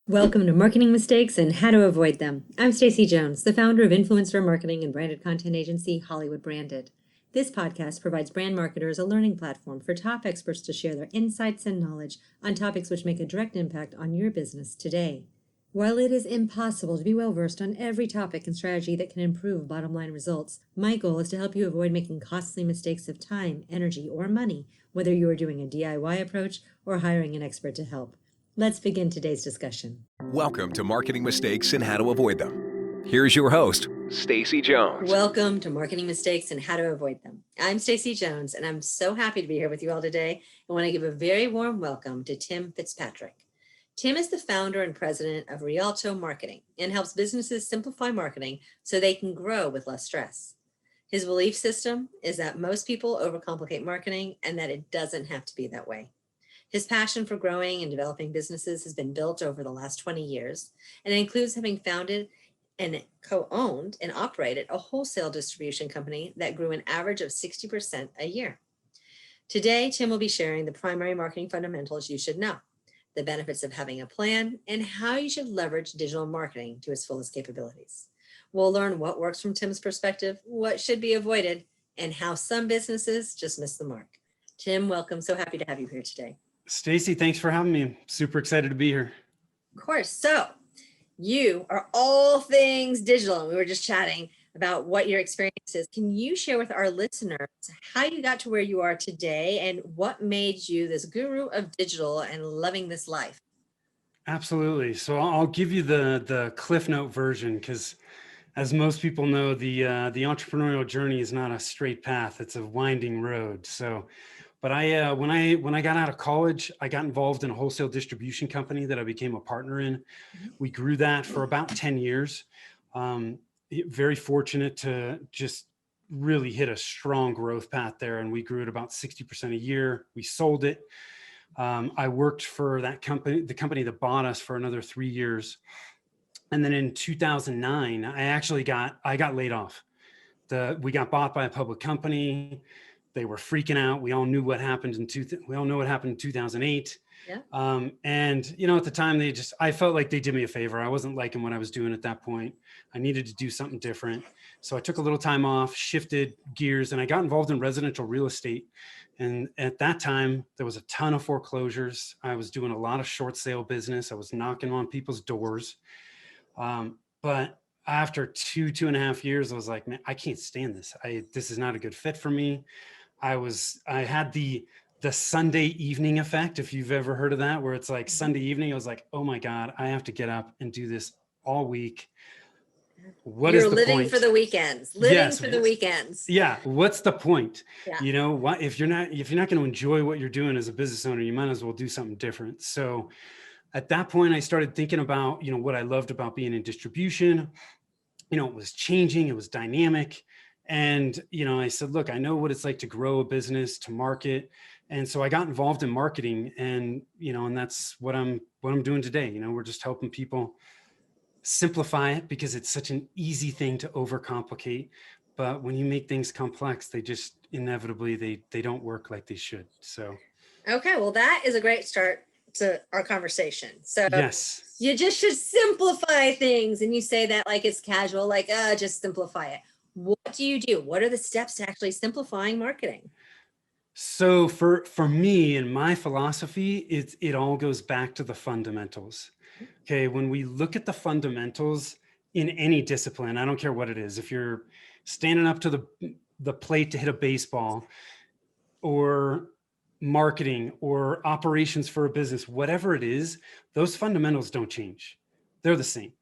Welcome to Marketing Mistakes and How to Avoid Them. I'm Stacy Jones, the founder of influencer marketing and branded content agency Hollywood Branded. This podcast provides brand marketers a learning platform for top experts to share their insights and knowledge on topics which make a direct impact on your business today. While it is impossible to be well versed on every topic and strategy that can improve bottom line results, my goal is to help you avoid making costly mistakes of time, energy, or money, whether you are doing a DIY approach or hiring an expert to help. Let's begin today's discussion. Welcome to Marketing Mistakes and How to Avoid Them. Here's your host, Stacy Jones. Welcome to Marketing Mistakes and How to Avoid Them. I'm Stacy Jones, and I'm so happy to be here with you all today. I want to give a very warm welcome to Tim Fitzpatrick. Tim is the founder and president of Rialto Marketing and helps businesses simplify marketing so they can grow with less stress. His belief system is that most people overcomplicate marketing and that it doesn't have to be that way. His passion for growing and developing businesses has been built over the last 20 years, and it includes having founded and co-owned and operated a wholesale distribution company that grew an average of 60% a year. Today, Tim will be sharing the primary marketing fundamentals you should know, the benefits of having a plan, and how you should leverage digital marketing to its fullest capabilities. We'll learn what works from Tim's perspective, what should be avoided, and how some businesses just miss the mark. Tim, welcome. So happy to have you here today. Stacy, thanks for having me. I'm super excited to be here. Of course. So you are all things digital, and we were just chatting about what your experience is. Can you share with our listeners how you got to where you are today and what made you this guru of digital and loving this life? Absolutely. So I'll give you the Cliff Note version because, as most people know, the entrepreneurial journey is not a straight path. It's a winding road. But when I got out of college, I got involved in a wholesale distribution company that I became a partner in. We grew that for about 10 years. Very fortunate to just really hit a strong growth path there. And we grew at about 60% a year. We sold it. I worked for that company, the company that bought us, for another 3 years. And then in 2009, I got laid off. We got bought by a public company. They were freaking out. We all knew what happened we all know what happened in 2008. Yeah. And at the time I felt like they did me a favor. I wasn't liking what I was doing at that point. I needed to do something different. So I took a little time off, shifted gears, and I got involved in residential real estate. And at that time, there was a ton of foreclosures. I was doing a lot of short sale business. I was knocking on people's doors. But after 2.5 years, I was like, man, I can't stand this. This is not a good fit for me. I had the Sunday evening effect, if you've ever heard of that, where it's like Sunday evening, I was like, oh my God, I have to get up and do this all week. You're living for the weekends. For the weekends. Yeah. What's the point? Yeah. What if you're not going to enjoy what you're doing as a business owner, you might as well do something different. So at that point, I started thinking about, what I loved about being in distribution. It was changing, it was dynamic. And, I said, look, I know what it's like to grow a business, to market. And so I got involved in marketing, and, and that's what I'm doing today. We're just helping people simplify it because it's such an easy thing to overcomplicate. But when you make things complex, they just inevitably, they don't work like they should. So. Okay. Well, that is a great start to our conversation. So yes, you just should simplify things. And you say that like it's casual, like, just simplify it. What do you do? What are the steps to actually simplifying marketing? So for me and my philosophy, it all goes back to the fundamentals. Okay. When we look at the fundamentals in any discipline, I don't care what it is, if you're standing up to the plate to hit a baseball, or marketing or operations for a business, whatever it is, those fundamentals don't change. They're the same.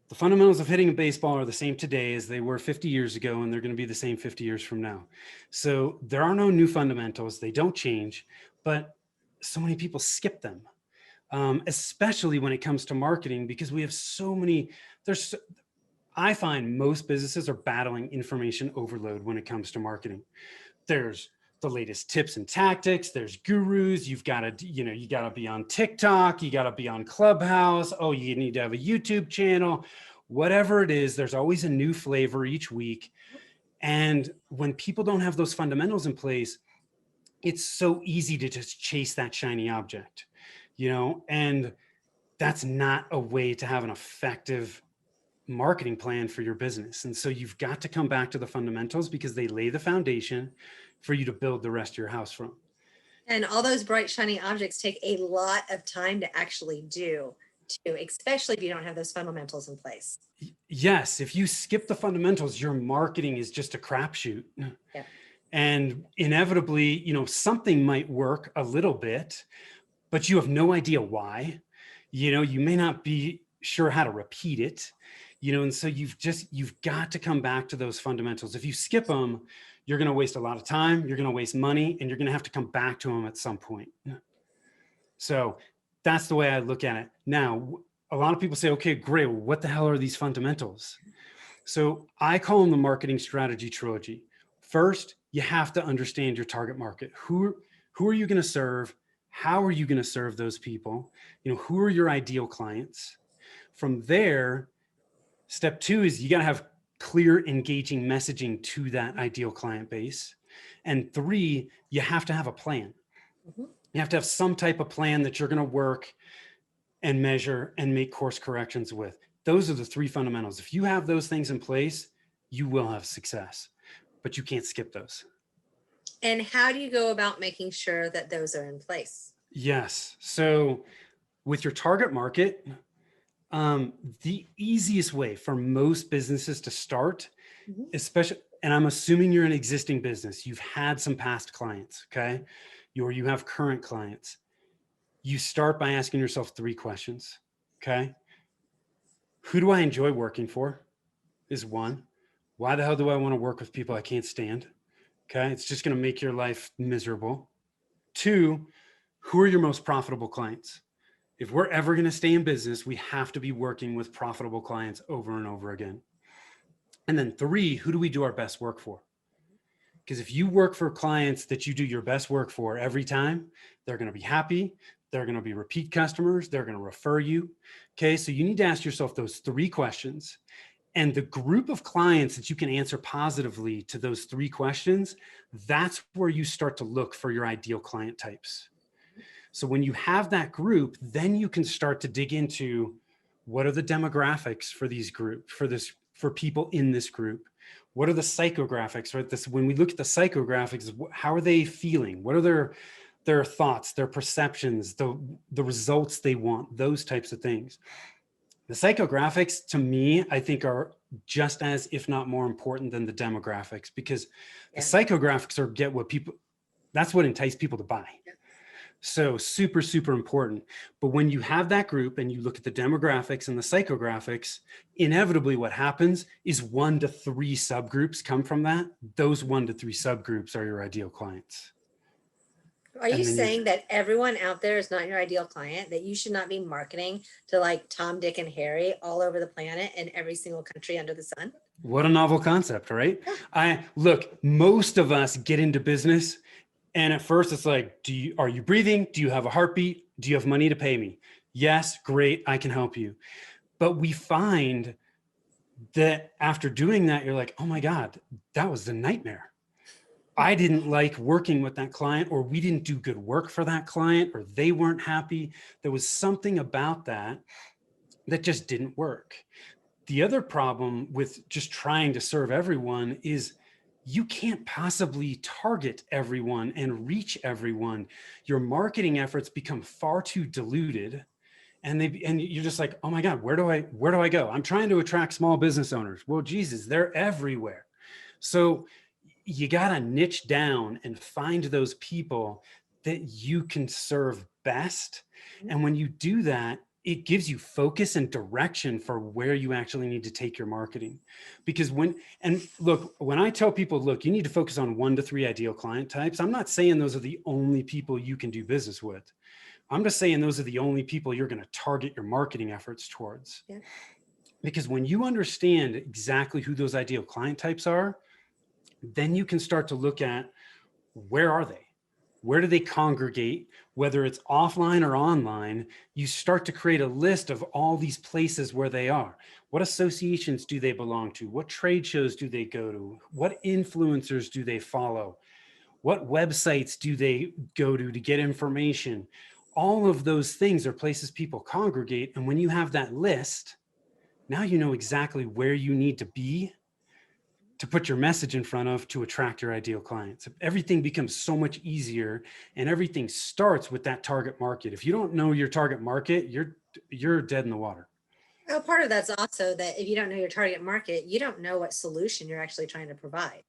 The fundamentals of hitting a baseball are the same today as they were 50 years ago, and they're going to be the same 50 years from now. So there are no new fundamentals. They don't change, but so many people skip them, especially when it comes to marketing, because we have so many, I find most businesses are battling information overload when it comes to marketing. There's the latest tips and tactics. There's gurus. You got to be on TikTok. You got to be on Clubhouse. Oh, you need to have a YouTube channel. Whatever it is, there's always a new flavor each week. And when people don't have those fundamentals in place, it's so easy to just chase that shiny object, and that's not a way to have an effective marketing plan for your business. And so you've got to come back to the fundamentals because they lay the foundation for you to build the rest of your house from. And all those bright, shiny objects take a lot of time to actually do, too, especially if you don't have those fundamentals in place. Yes, if you skip the fundamentals, your marketing is just a crapshoot. Yeah. And inevitably, something might work a little bit, but you have no idea why. You may not be sure how to repeat it, and so you've got to come back to those fundamentals. If you skip them, you're going to waste a lot of time, you're going to waste money, and you're going to have to come back to them at some point. So that's the way I look at it. Now, a lot of people say, okay, great. Well, what the hell are these fundamentals? So I call them the marketing strategy trilogy. First, you have to understand your target market. Who are you going to serve? How are you going to serve those people? Who are your ideal clients? From there, step 2 is you got to have clear, engaging messaging to that ideal client base. And 3, you have to have a plan. Mhm. You have to have some type of plan that you're going to work and measure and make course corrections with. Those are the 3 fundamentals. If you have those things in place, you will have success, but you can't skip those. And how do you go about making sure that those are in place? Yes. So with your target market, the easiest way for most businesses to start, Mhm. especially, and I'm assuming you're an existing business, you've had some past clients, okay? Or you have current clients. You start by asking yourself 3 questions, okay? Who do I enjoy working for is 1. Why the hell do I want to work with people I can't stand? Okay, it's just going to make your life miserable. 2, who are your most profitable clients? If we're ever going to stay in business, we have to be working with profitable clients over and over again. And then 3, who do we do our best work for? Because if you work for clients that you do your best work for every time, they're going to be happy. They're going to be repeat customers. They're going to refer you. Okay, so you need to ask yourself those 3 questions. And the group of clients that you can answer positively to those 3 questions, that's where you start to look for your ideal client types. So when you have that group, then you can start to dig into what are the demographics for these groups, for people in this group. What are the psychographics, right? When we look at the psychographics, how are they feeling? What are their thoughts, their perceptions, the results they want, those types of things. The psychographics, to me, I think are just as, if not more important than the demographics, because the psychographics that's what entice people to buy. Yeah. So super, super important. But when you have that group and you look at the demographics and the psychographics, inevitably what happens is 1 to 3 subgroups come from that. Those 1 to 3 subgroups are your ideal clients. Are you saying that everyone out there is not your ideal client, that you should not be marketing to like Tom, Dick, and Harry all over the planet in every single country under the sun? What a novel concept, right? Look, most of us get into business and at first it's like, are you breathing? Do you have a heartbeat? Do you have money to pay me? Yes, great, I can help you. But we find that after doing that, you're like, oh my God, that was a nightmare. I didn't like working with that client, or we didn't do good work for that client, or they weren't happy. There was something about that just didn't work. The other problem with just trying to serve everyone is you can't possibly target everyone and reach everyone. Your marketing efforts become far too diluted. And you're just like, oh my God, where do I go? I'm trying to attract small business owners. Well, Jesus, they're everywhere. So you got to niche down and find those people that you can serve best. And when you do that, it gives you focus and direction for where you actually need to take your marketing. Because when I tell people, look, you need to focus on 1 to 3 ideal client types, I'm not saying those are the only people you can do business with. I'm just saying those are the only people you're going to target your marketing efforts towards. Yeah. Because when you understand exactly who those ideal client types are, then you can start to look at where are they? Where do they congregate? Whether it's offline or online, you start to create a list of all these places where they are. What associations do they belong to? What trade shows do they go to? What influencers do they follow? What websites do they go to get information? all of those things are places people congregate. And when you have that list, now you know exactly where you need to be to put your message in front of to attract your ideal clients. Everything becomes so much easier, and everything starts with that target market. If you don't know your target market, you're dead in the water. Well, part of that's also that if you don't know your target market, you don't know what solution you're actually trying to provide.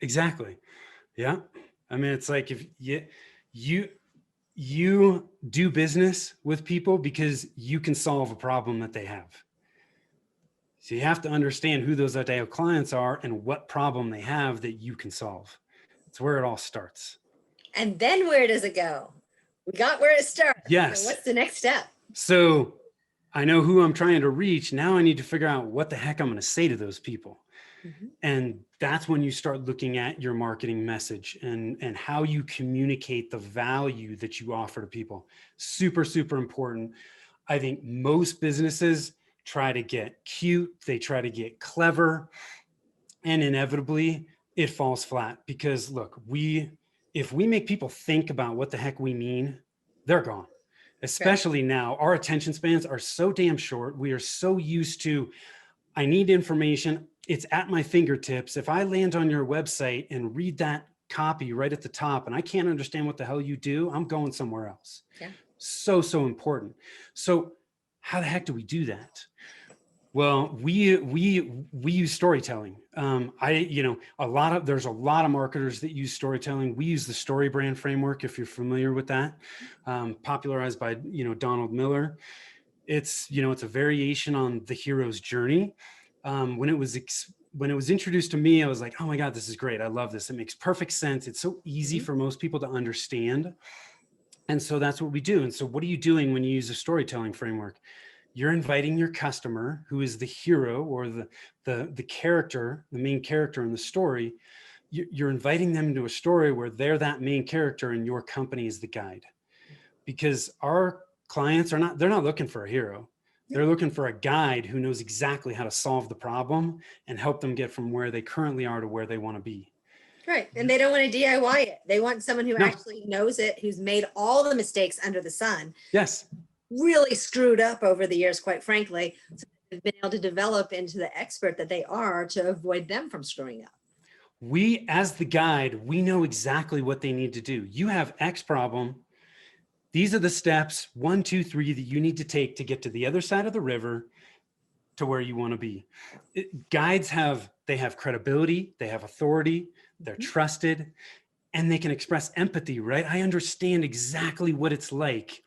Exactly. Yeah. I mean, it's like if you do business with people because you can solve a problem that they have. So you have to understand who those ideal clients are and what problem they have that you can solve. It's where it all starts. And then where does it go? We got where it starts. Yes. So what's the next step? So I know who I'm trying to reach. Now I need to figure out what the heck I'm going to say to those people. Mm-hmm. And that's when you start looking at your marketing message and how you communicate the value that you offer to people. Super, super important. I think most businesses try to get cute. They try to get clever. And inevitably, it falls flat because look, if we make people think about what the heck we mean, they're gone. Especially now, our attention spans are so damn short. We are so used to, I need information. It's at my fingertips. If I land on your website and read that copy right at the top and I can't understand what the hell you do, I'm going somewhere else. Yeah. So important. So how the heck do we do that? Well, we use storytelling. There's a lot of marketers that use storytelling. We use the story brand framework, if you're familiar with that, popularized by, Donald Miller. It's a variation on the hero's journey. When it was introduced to me, I was like, oh my God, this is great. I love this. It makes perfect sense. It's so easy for most people to understand. And so that's what we do. And so what are you doing when you use a storytelling framework? You're inviting your customer, who is the hero or the character, the main character in the story. You're inviting them into a story where they're that main character and your company is the guide. Because our clients they're not looking for a hero. They're looking for a guide who knows exactly how to solve the problem and help them get from where they currently are to where they want to be. Right. And they don't want to DIY it. They want someone who actually knows it, who's made all the mistakes under the sun. Yes. Really screwed up over the years, quite frankly. So they've been able to develop into the expert that they are to avoid them from screwing up. We, as the guide, we know exactly what they need to do. You have X problem. These are the steps, 1, 2, 3, that you need to take to get to the other side of the river to where you want to be. Guides have credibility, they have authority, they're trusted, and they can express empathy, right? I understand exactly what it's like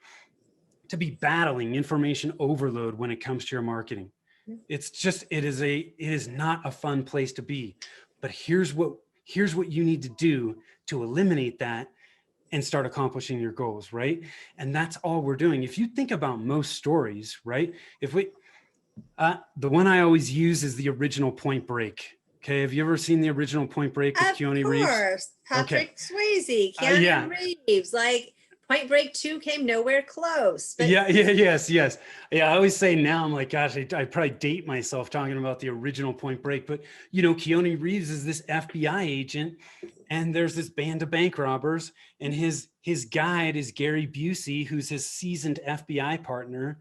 to be battling information overload when it comes to your marketing. It's just, it is not a fun place to be. But here's what you need to do to eliminate that and start accomplishing your goals, right? And that's all we're doing. If you think about most stories, right? The one I always use is the original Point Break. Okay, have you ever seen the original Point Break with Keanu Reeves? Of course, Patrick Swayze, Keanu Reeves, like Point Break 2 came nowhere close. But yes. Yeah, I always say now, I'm like, gosh, I probably date myself talking about the original Point Break, but Keanu Reeves is this FBI agent, and there's this band of bank robbers, and his guide is Gary Busey, who's his seasoned FBI partner,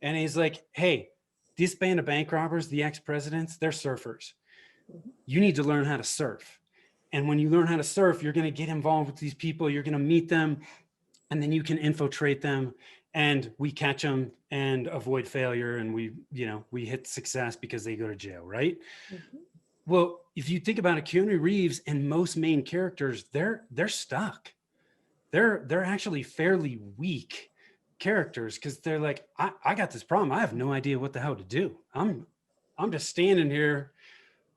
and he's like, hey, this band of bank robbers, the ex-presidents, they're surfers. You need to learn how to surf. And when you learn how to surf, you're going to get involved with these people, you're going to meet them, and then you can infiltrate them, and we catch them and avoid failure. And we hit success because they go to jail, right? Mm-hmm. Well, if you think about it, Keanu Reeves and most main characters, they're stuck. They're actually fairly weak characters because they're like, I got this problem. I have no idea what the hell to do. I'm just standing here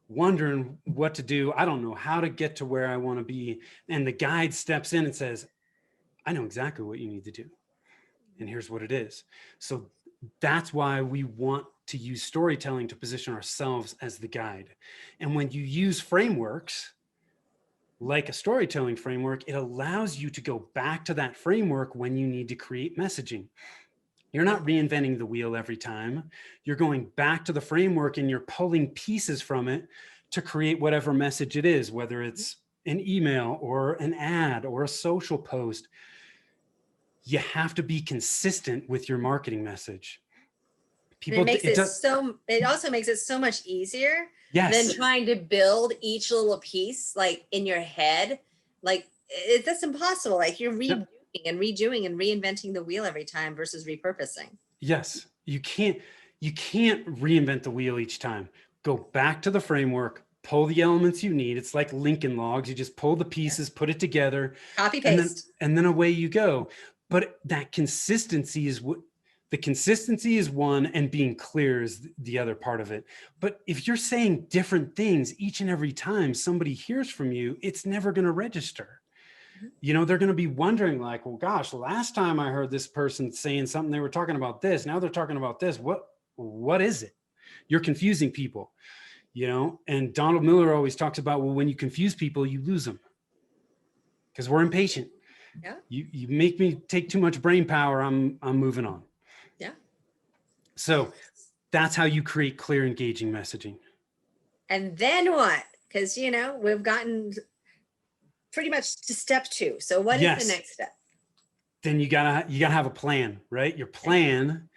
wondering what to do. I don't know how to get to where I want to be. And the guide steps in and says, I know exactly what you need to do. And here's what it is. So that's why we want to use storytelling to position ourselves as the guide. And when you use frameworks, like a storytelling framework, it allows you to go back to that framework when you need to create messaging. You're not reinventing the wheel every time. You're going back to the framework and you're pulling pieces from it to create whatever message it is, whether it's an email or an ad or a social post. you have to be consistent with your marketing message. And it makes it it does, so, it also makes it so much easier than yes, trying to build each little piece like in your head. Like that's impossible. Like you're yep, redoing and redoing and reinventing the wheel every time versus repurposing. yes. You can't reinvent the wheel each time. Go back to the framework, pull the elements you need. It's like Lincoln Logs. You just pull the Yeah. pieces, put it together, Copy and then paste. away you go. But that consistency is what the consistency is one, and being clear is the other part of it. But if you're saying different things each and every time somebody hears from you, it's never going to register. Mhm. You know, they're going to be wondering like, well, gosh, last time I heard this person saying something, they were talking about this. Now they're talking about this. What is it? You're confusing people, you know? And Donald Miller always talks about, well, when you confuse people, you lose them because we're impatient. Yeah. You make me take too much brain power. I'm moving on. Yeah. So that's how you create clear, engaging messaging. And then what? Because, you know, we've gotten pretty much to step 2. So what is the Yes. next step? Then you gotta have a plan, right? Your plan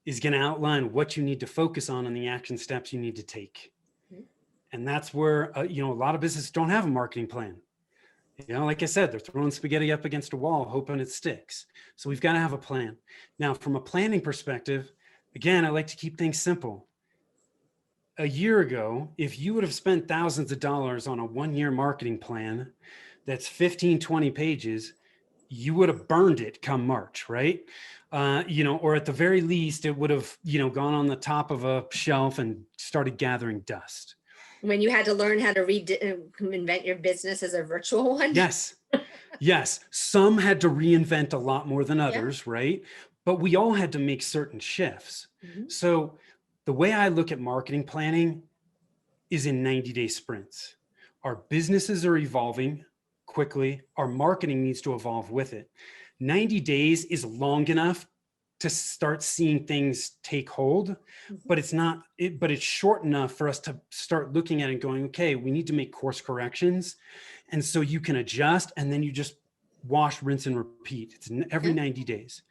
is going to outline what you need to focus on and the action steps you need to take. Mhm. And that's where, you know, a lot of businesses don't have a marketing plan. You know, like I said, they're throwing spaghetti up against a wall, hoping it sticks. So we've got to have a plan. Now, from a planning perspective, again, I like to keep things simple. A year ago, if you would have spent thousands of dollars on a 1-year marketing plan that's 15, 20 pages, you would have burned it come March, right? You know, or at the very least, it would have, you know, gone on the top of a shelf and started gathering dust. When you had to learn how to invent your business as a virtual one. Yes. Yes. Some had to reinvent a lot more than Yeah. others, right? But we all had to make certain shifts. Mhm. So the way I look at marketing planning is in 90-day sprints. Our businesses are evolving quickly. Our marketing needs to evolve with it. 90 days is long enough to start seeing things take hold, but it's not, but it's short enough for us to start looking at it and going, okay, we need to make course corrections. And so you can adjust and then you just wash, rinse, and repeat. It's every 90 days.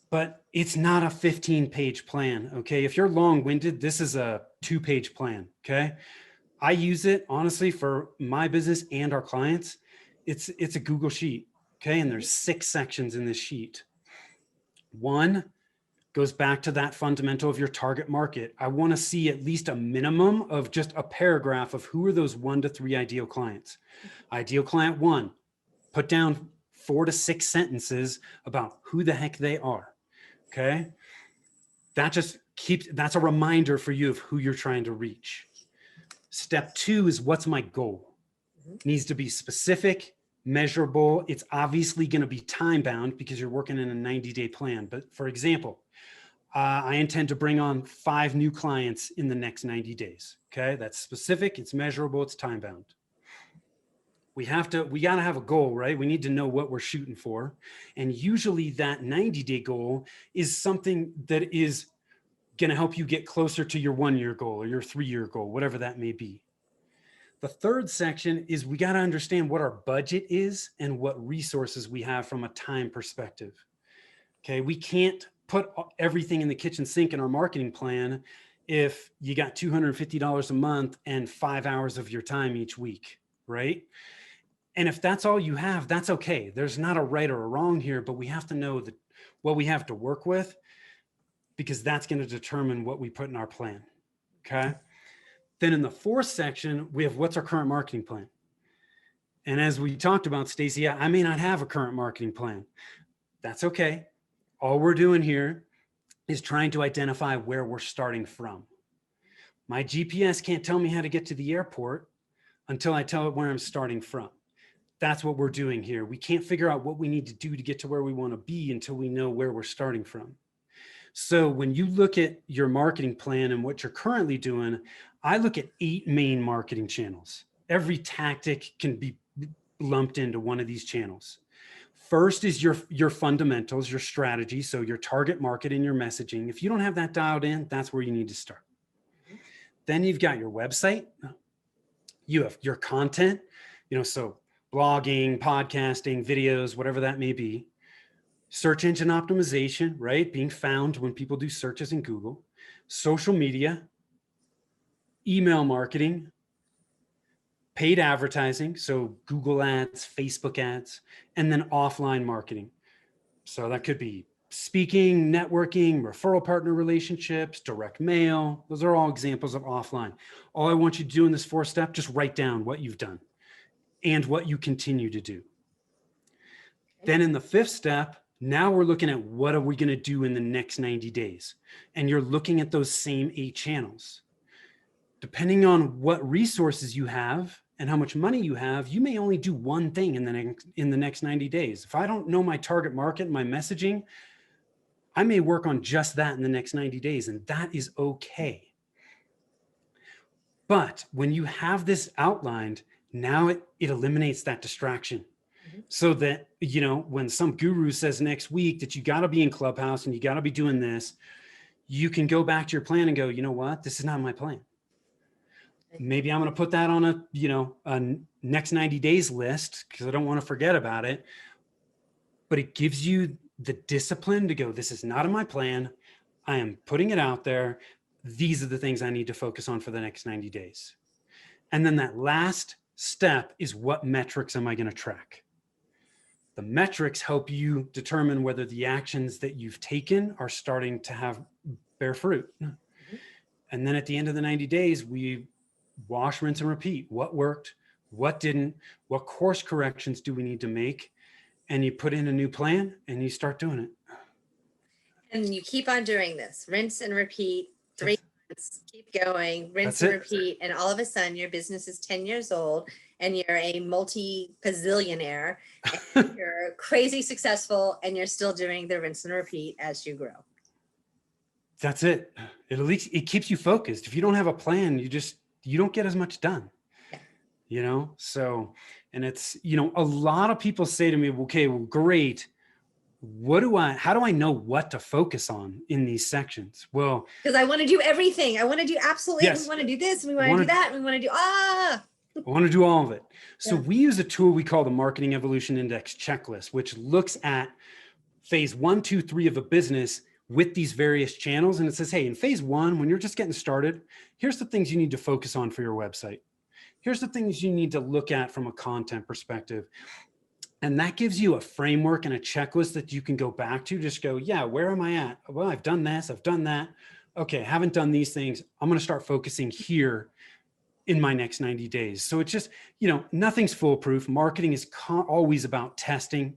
But it's not a 15-page plan, okay? If you're long-winded, this is a 2-page plan, okay? I use it, honestly, for my business and our clients. It's a Google Sheet, okay? And there's 6 sections in this sheet. 1 goes back to that fundamental of your target market. I want to see at least a minimum of just a paragraph of who are those 1 to 3 ideal clients. Ideal client 1, put down 4 to 6 sentences about who the heck they are. Okay. That's a reminder for you of who you're trying to reach. Step 2 is, what's my goal? It needs to be specific, measurable. It's obviously going to be time bound because you're working in a 90-day plan. But for example, I intend to bring on 5 new clients in the next 90 days. Okay. That's specific. It's measurable. It's time bound. We got to have a goal, right? We need to know what we're shooting for. And usually that 90-day goal is something that is going to help you get closer to your 1-year goal or your 3-year goal, whatever that may be. The third section is, we got to understand what our budget is and what resources we have from a time perspective. Okay. We can't put everything in the kitchen sink in our marketing plan if you got $250 a month and 5 hours of your time each week, right? And if that's all you have, that's okay. There's not a right or a wrong here, but we have to know that what we have to work with, because that's going to determine what we put in our plan. Okay. Then in the 4th section, we have, what's our current marketing plan? And as we talked about, Stacy, I may not have a current marketing plan. That's okay. All we're doing here is trying to identify where we're starting from. My GPS can't tell me how to get to the airport until I tell it where I'm starting from. That's what we're doing here. We can't figure out what we need to do to get to where we want to be until we know where we're starting from. So when you look at your marketing plan and what you're currently doing, I look at 8 main marketing channels. Every tactic can be lumped into one of these channels. First is your fundamentals, your strategy. So your target market and your messaging. If you don't have that dialed in, that's where you need to start. Then you've got your website. You have your content, so blogging, podcasting, videos, whatever that may be. search engine optimization, right? Being found when people do searches in Google, social media, email marketing, paid advertising, so Google ads, Facebook ads, and then offline marketing. So that could be speaking, networking, referral partner relationships, direct mail. Those are all examples of offline. All I want you to do in this 4-step, just write down what you've done and what you continue to do. Then in the 5th step, now we're looking at what are we going to do in the next 90 days? And you're looking at those same 8 channels. Depending on what resources you have and how much money you have, you may only do one thing in the next 90 days. If I don't know my target market and my messaging, I may work on just that in the next 90 days, and that is okay. But when you have this outlined, now it eliminates that distraction. So that, you know, when some guru says next week that you got to be in Clubhouse and you got to be doing this, you can go back to your plan and go, you know what, this is not my plan. Maybe I'm going to put that on a next 90 days list because I don't want to forget about it. But it gives you the discipline to go, this is not in my plan. I am putting it out there. These are the things I need to focus on for the next 90 days. And then that last step is, what metrics am I going to track? The metrics help you determine whether the actions that you've taken are starting to bear fruit. And then at the end of the 90 days, we wash, rinse, and repeat. What worked? What didn't? What course corrections do we need to make? And you put in a new plan and you start doing it. And you keep on doing this, rinse and repeat, 3 months, keep going, rinse That's and it. repeat. And all of a sudden your business is 10 years old and you're a multi-bazillionaire and you're crazy successful and you're still doing the rinse and repeat as you grow. That's it. At least it keeps you focused. If you don't have a plan, you don't get as much done. Yeah. You know? So, and it's, you know, a lot of people say to me, okay, well, great. How do I know what to focus on in these sections? Well, because I want to do everything. I want to do absolutely. Yes. We want to do this. And we want to do that. And we want to do, I want to do all of it. So Yeah. we use a tool we call the Marketing Evolution Index Checklist, which looks at phase 1, 2, 3 of a business with these various channels. And it says, hey, in phase 1, when you're just getting started, here's the things you need to focus on for your website. Here's the things you need to look at from a content perspective. And that gives you a framework and a checklist that you can go back to. Just go, yeah, where am I at? Well, I've done this, I've done that. Okay, haven't done these things. I'm going to start focusing here in my next 90 days. So it's just, you know, nothing's foolproof. Marketing is always about testing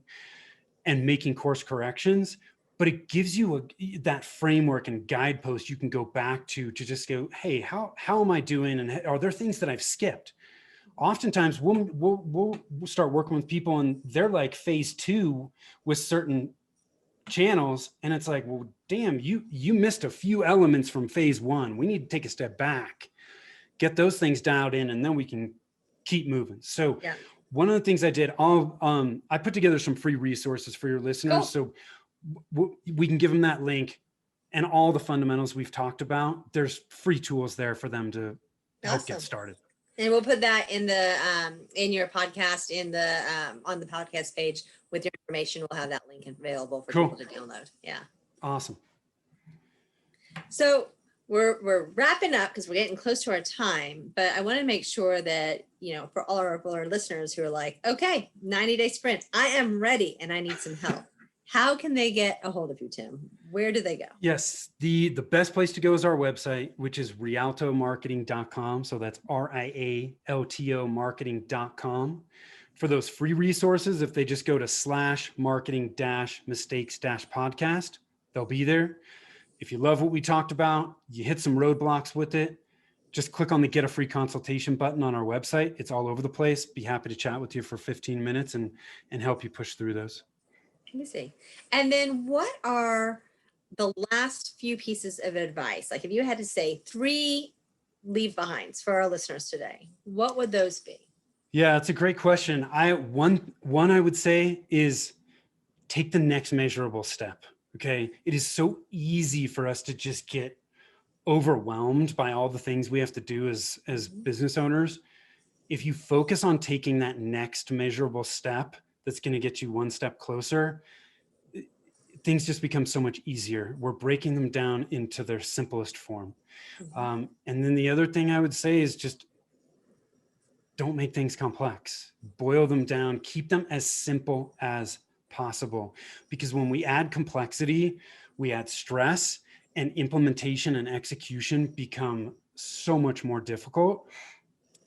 and making course corrections, but it gives you that framework and guidepost you can go back to just go, hey, how am I doing? And are there things that I've skipped? Oftentimes we'll start working with people and they're like phase 2 with certain channels. And it's like, well, damn, you missed a few elements from phase 1. We need to take a step back, get those things dialed in, and then we can keep moving. So yeah. One of the things I did, I put together some free resources for your listeners. Cool. So we can give them that link and all the fundamentals we've talked about. There's free tools there for them to help get started. And we'll put that in the in your podcast on the podcast page with your information. We'll have that link available for people to download. Yeah. Awesome. So we're wrapping up because we're getting close to our time, but I want to make sure that, you know, for all our listeners who are like, okay, 90-day sprint, I am ready and I need some help. How can they get a hold of you, Tim? Where do they go? Yes, the best place to go is our website, which is rialtomarketing.com. So that's RIALTO marketing.com. For those free resources, if they just go to /marketing-mistakes-podcast, they'll be there. If you love what we talked about, you hit some roadblocks with it, just click on the get a free consultation button on our website. It's all over the place. Be happy to chat with you for 15 minutes and help you push through those. Let me see. And then what are the last few pieces of advice? Like if you had to say 3 leave behinds for our listeners today, what would those be? Yeah, it's a great question. One I would say is take the next measurable step. Okay. It is so easy for us to just get overwhelmed by all the things we have to do as business owners. If you focus on taking that next measurable step, that's going to get you one step closer, things just become so much easier. We're breaking them down into their simplest form. And then the other thing I would say is just don't make things complex. Boil them down, keep them as simple as possible. Because when we add complexity, we add stress, and implementation and execution become so much more difficult.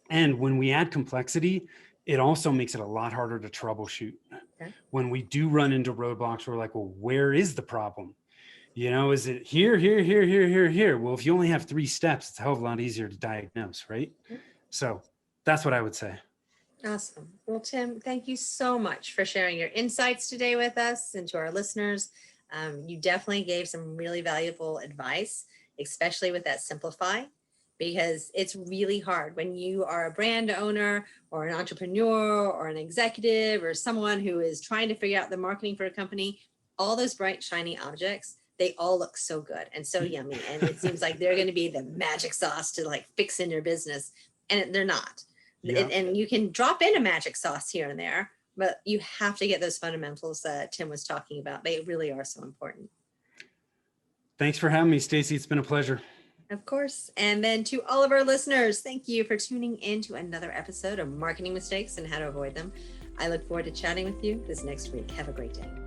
And when we add complexity, it also makes it a lot harder to troubleshoot. Okay. When we do run into roadblocks, we're like, well, where is the problem? You know, is it here, here, here, here, here, here? Well, if you only have 3 steps, it's a hell of a lot easier to diagnose, right? So that's what I would say. Awesome. Well, Tim, thank you so much for sharing your insights today with us and to our listeners. You definitely gave some really valuable advice, especially with that simplify, because it's really hard when you are a brand owner or an entrepreneur or an executive or someone who is trying to figure out the marketing for a company. All those bright, shiny objects, they all look so good and so yummy. And it seems like they're going to be the magic sauce to like fix in your business. And they're not. Yeah. And you can drop in a magic sauce here and there, but you have to get those fundamentals that Tim was talking about. They really are so important. Thanks for having me, Stacy. It's been a pleasure. Of course. And then to all of our listeners, thank you for tuning in to another episode of Marketing Mistakes and How to Avoid Them. I look forward to chatting with you this next week. Have a great day.